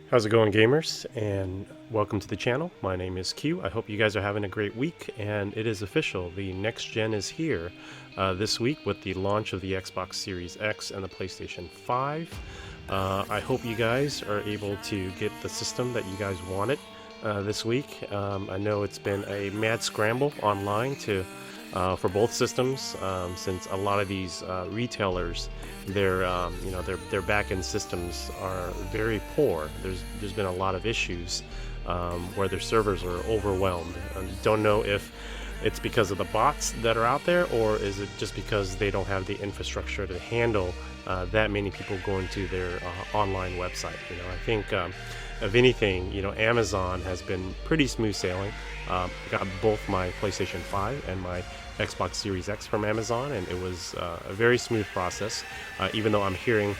How's it going, gamers? And welcome to the channel. My name is Q. I hope you guys are having a great week, and it is official. The next gen is here this week with the launch of the Xbox Series X and the PlayStation 5. I hope you guys are able to get the system that you guys wanted this week. I know it's been a mad scramble online to for both systems, since a lot of these retailers, their back-end systems are very poor. There's been a lot of issues where their servers are overwhelmed. Don't know if it's because of the bots that are out there, or is it just because they don't have the infrastructure to handle that many people going to their online website. I think if anything, Amazon has been pretty smooth sailing. Got both my PlayStation 5 and my Xbox Series X from Amazon, and it was a very smooth process, even though I'm hearing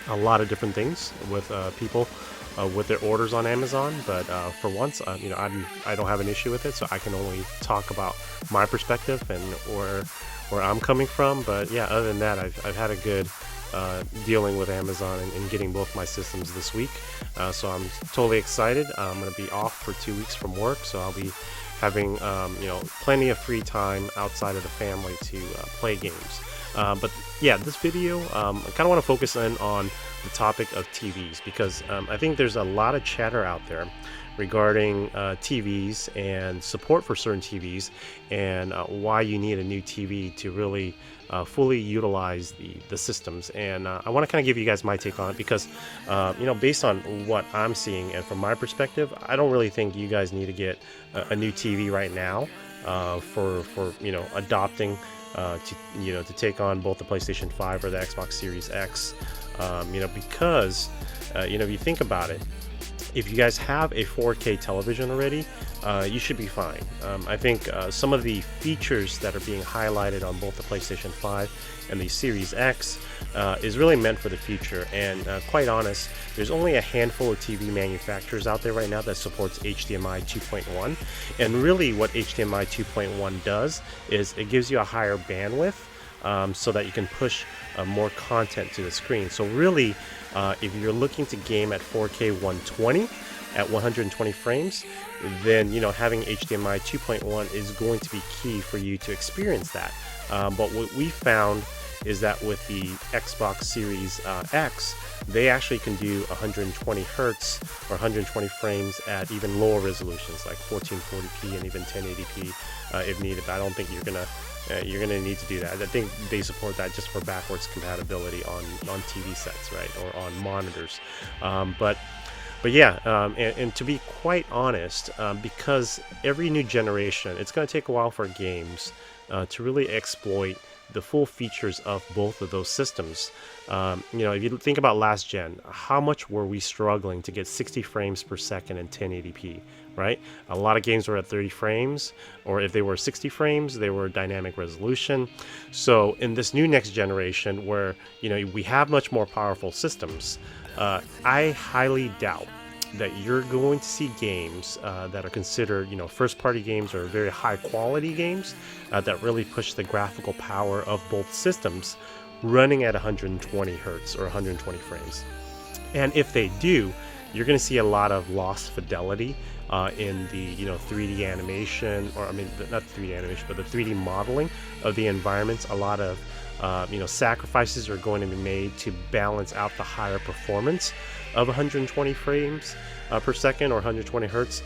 a lot of different things with people with their orders on Amazon. But for once, I don't have an issue with it, so I can only talk about my perspective and where I'm coming from. But yeah, other than that, I've had a good dealing with Amazon and getting both my systems this week, so I'm totally excited. I'm going to be off for 2 weeks from work, so I'll be having plenty of free time outside of the family to play games. But yeah, this video, I kind of want to focus in on the topic of TVs, because I think there's a lot of chatter out there regarding TVs and support for certain TVs, and why you need a new TV to really fully utilize the systems. And I want to kind of give you guys my take on it, because based on what I'm seeing and from my perspective, I don't really think you guys need to get a new TV right now for adopting to take on both the PlayStation 5 or the Xbox Series X. Because if you think about it, if you guys have a 4K television already, you should be fine. I think some of the features that are being highlighted on both the PlayStation 5 and the Series X is really meant for the future. And quite honest, there's only a handful of TV manufacturers out there right now that supports HDMI 2.1. And really what HDMI 2.1 does is it gives you a higher bandwidth, so that you can push more content to the screen. So really, if you're looking to game at 4K 120 at 120 frames, then having HDMI 2.1 is going to be key for you to experience that. But what we found is that with the Xbox Series X, they actually can do 120 hertz or 120 frames at even lower resolutions, like 1440p and even 1080p if needed. But I don't think you're gonna need to do that. I think they support that just for backwards compatibility on TV sets, right, or on monitors. But yeah, and to be quite honest, because every new generation, it's going to take a while for games to really exploit the full features of both of those systems. If you think about last gen, how much were we struggling to get 60 frames per second and 1080p, right? A lot of games were at 30 frames, or if they were 60 frames, they were dynamic resolution. So in this new next generation, where we have much more powerful systems, I highly doubt that you're going to see games that are considered, first-party games or very high-quality games that really push the graphical power of both systems running at 120 hertz or 120 frames. And if they do, you're going to see a lot of lost fidelity in the 3D animation, or not 3D animation, but the 3D modeling of the environments. A lot of sacrifices are going to be made to balance out the higher performance of 120 frames per second or 120 hertz.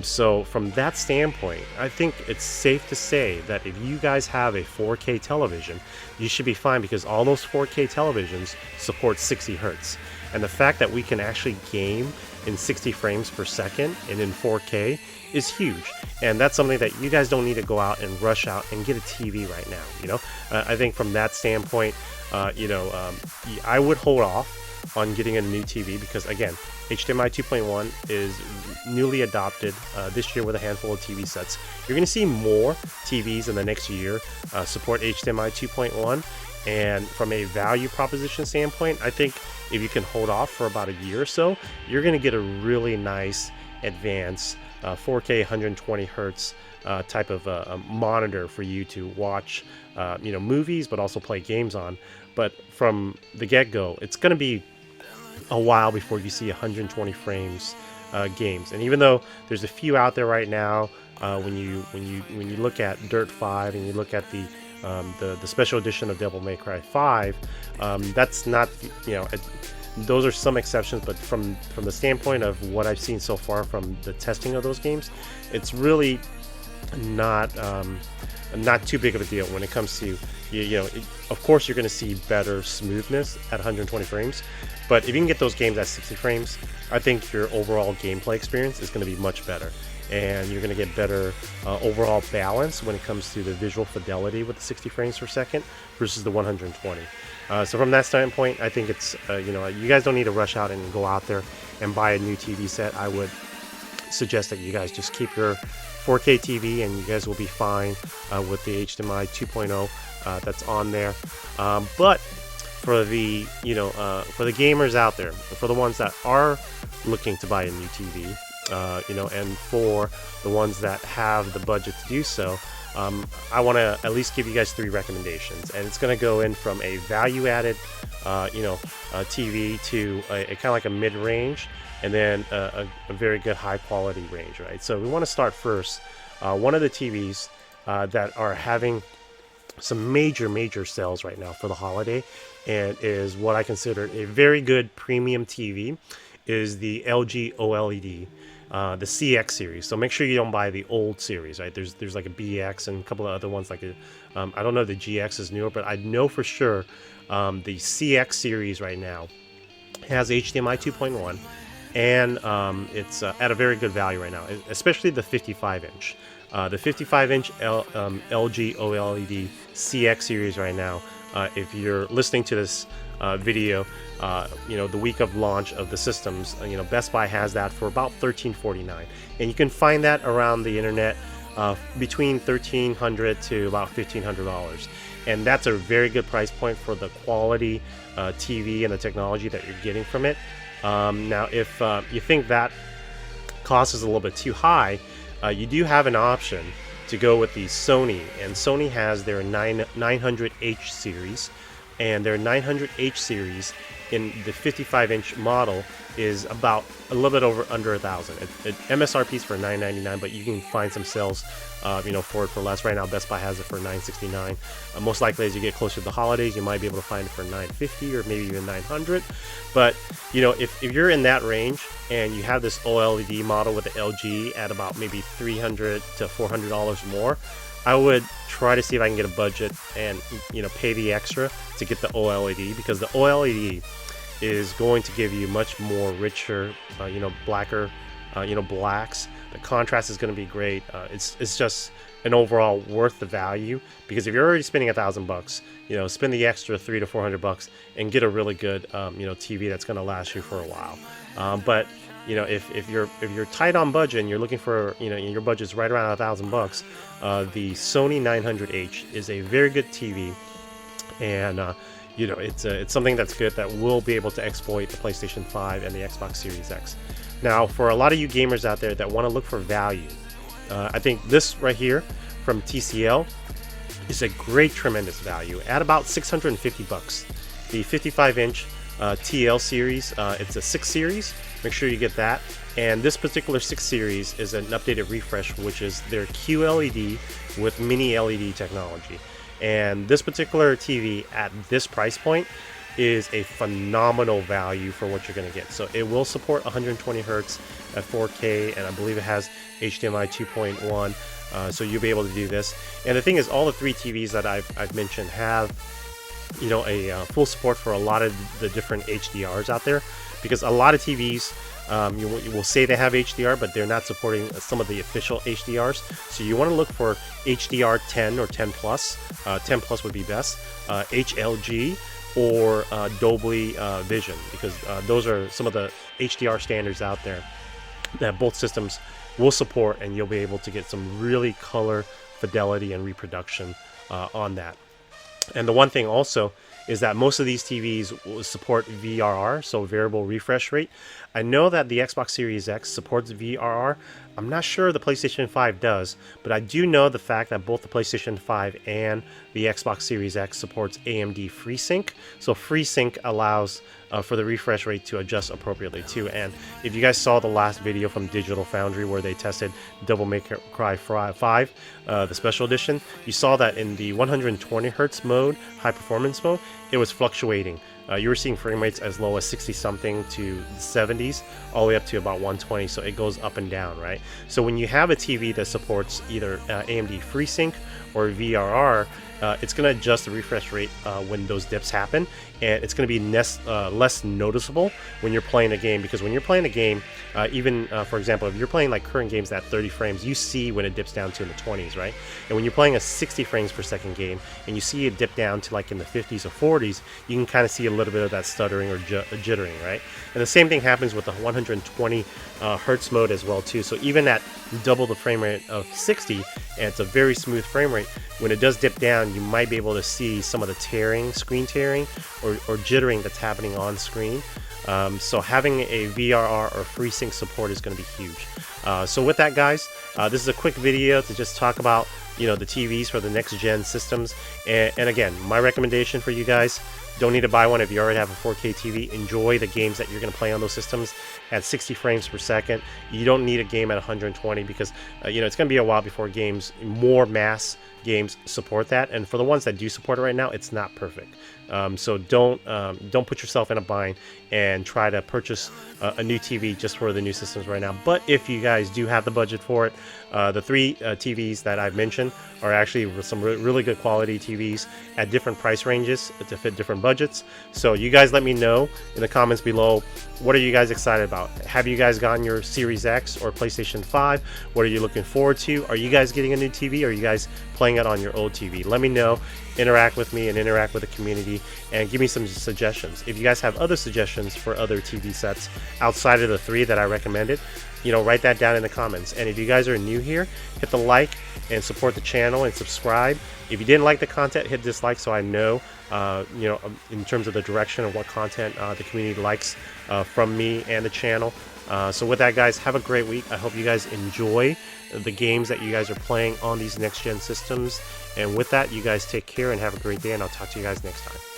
So from that standpoint, I think it's safe to say that if you guys have a 4K television, you should be fine, because all those 4K televisions support 60 hertz. And the fact that we can actually game in 60 frames per second and in 4K is huge. And that's something that you guys don't need to go out and rush out and get a TV right now. I think from that standpoint, I would hold off on getting a new TV, because again, HDMI 2.1 is newly adopted this year with a handful of TV sets. You're going to see more TVs in the next year support HDMI 2.1. And from a value proposition standpoint, I think if you can hold off for about a year or so, you're going to get a really nice advanced 4K 120 hertz type of a monitor for you to watch movies, but also play games on. But from the get-go, it's going to be a while before you see 120 frames games. And even though there's a few out there right now, when you look at Dirt 5 and you look at the special edition of Devil May Cry 5, that's not, you know, those are some exceptions, but from the standpoint of what I've seen so far from the testing of those games, it's really not too big of a deal when it comes to of course you're going to see better smoothness at 120 frames, but if you can get those games at 60 frames, I think your overall gameplay experience is going to be much better, and you're going to get better overall balance when it comes to the visual fidelity with the 60 frames per second versus the 120. So from that standpoint, I think it's you guys don't need to rush out and go out there and buy a new TV set. I would suggest that you guys just keep your 4K TV and you guys will be fine with the HDMI 2.0 that's on there. But for the for the gamers out there, for the ones that are looking to buy a new TV, and for the ones that have the budget to do so, I want to at least give you guys 3 recommendations, and it's going to go in from a value-added, TV to a kind of like a mid-range, and then a very good high-quality range, right? So we want to start first. One of the TVs that are having some major sales right now for the holiday, and is what I consider a very good premium TV, is the LG OLED. The CX series. So make sure you don't buy the old series, right? There's like a BX and a couple of other ones like I don't know if the GX is newer, but I know for sure the CX series right now has HDMI 2.1, and it's at a very good value right now, especially the 55-inch. The 55-inch LG OLED CX series right now, if you're listening to this video, the week of launch of the systems, Best Buy has that for about $13.49, and you can find that around the internet between $1,300 to about $1,500, and that's a very good price point for the quality TV and the technology that you're getting from it. Now, if you think that cost is a little bit too high, you do have an option to go with the Sony, and Sony has their 900H series, and their 900H series in the 55-inch model is about a little bit under $1,000. MSRP is for $999, but you can find some sales, for it for less. Right now, Best Buy has it for $969. Most likely, as you get closer to the holidays, you might be able to find it for $950 or maybe even $900. But if you're in that range and you have this OLED model with the LG at about maybe $300 to $400 more, I would try to see if I can get a budget and pay the extra to get the OLED, because the OLED is going to give you much more richer, blacker, blacks. The contrast is going to be great. It's just an overall worth the value, because if you're already spending $1,000, spend the extra $300 to $400 and get a really good, TV that's going to last you for a while. But if you're tight on budget and you're looking for, your budget's right around $1,000, the Sony 900H is a very good TV, and it's something that's good that will be able to exploit the PlayStation 5 and the Xbox Series X. Now, for a lot of you gamers out there that want to look for value, I think this right here from TCL is a great, tremendous value at about $650. The 55-inch TL series, it's a 6 series. Make sure you get that. And this particular 6 series is an updated refresh, which is their QLED with mini LED technology. And this particular TV at this price point is a phenomenal value for what you're going to get. So it will support 120 hertz at 4K, and I believe it has HDMI 2.1, so you'll be able to do this. And the thing is, all the 3 TVs that I've mentioned have a full support for a lot of the different HDRs out there, because a lot of TVs you will say they have HDR, but they're not supporting some of the official HDRs. So you want to look for HDR 10 or 10 plus. 10 plus would be best. HLG or Dolby Vision, because those are some of the HDR standards out there that both systems will support, and you'll be able to get some really color fidelity and reproduction on that. And the one thing also is that most of these TVs will support VRR, so variable refresh rate. I know that the Xbox Series X supports VRR. I'm not sure the PlayStation 5 does, but I do know the fact that both the PlayStation 5 and the Xbox Series X supports AMD FreeSync. So FreeSync allows for the refresh rate to adjust appropriately too. And if you guys saw the last video from Digital Foundry where they tested Devil May Cry 5, the special edition, you saw that in the 120 Hz mode, high performance mode, it was fluctuating. You were seeing frame rates as low as 60 something to 70s, all the way up to about 120, so it goes up and down, right? So when you have a TV that supports either AMD FreeSync or VRR, it's going to adjust the refresh rate when those dips happen, and it's going to be less noticeable when you're playing a game, because when you're playing a game, even for example, if you're playing like current games at 30 frames, you see when it dips down to in the 20s, right? And when you're playing a 60 frames per second game and you see it dip down to like in the 50s or 40s, you can kind of see a little bit of that stuttering or jittering, right? And the same thing happens with the 120 Hertz mode as well too. So even at double the frame rate of 60, and it's a very smooth frame rate, when it does dip down, you might be able to see some of the screen tearing or jittering that's happening on screen. So having a VRR or FreeSync support is going to be huge. So with that, guys, this is a quick video to just talk about the TVs for the next gen systems. And again, my recommendation for you guys: don't need to buy one if you already have a 4K TV. Enjoy the games that you're going to play on those systems at 60 frames per second. You don't need a game at 120 because it's going to be a while before more mass games support that. And for the ones that do support it right now, it's not perfect. So don't put yourself in a bind and try to purchase a new TV just for the new systems right now. But if you guys do have the budget for it, the three TVs that I've mentioned are actually some really good quality TVs at different price ranges to fit different budgets. So you guys let me know in the comments below, what are you guys excited about? Have you guys gotten your Series X or PlayStation 5? What are you looking forward to? Are you guys getting a new TV? Or are you guys playing it on your old TV? Let me know. Interact with me and interact with the community and give me some suggestions. If you guys have other suggestions for other TV sets outside of the three that I recommended, write that down in the comments. And if you guys are new here, hit the like and support the channel and subscribe. If you didn't like the content, hit dislike so I know in terms of the direction of what content the community likes from me and the channel. So with that, guys, have a great week. I hope you guys enjoy the games that you guys are playing on these next gen systems. And with that, you guys take care and have a great day, and I'll talk to you guys next time.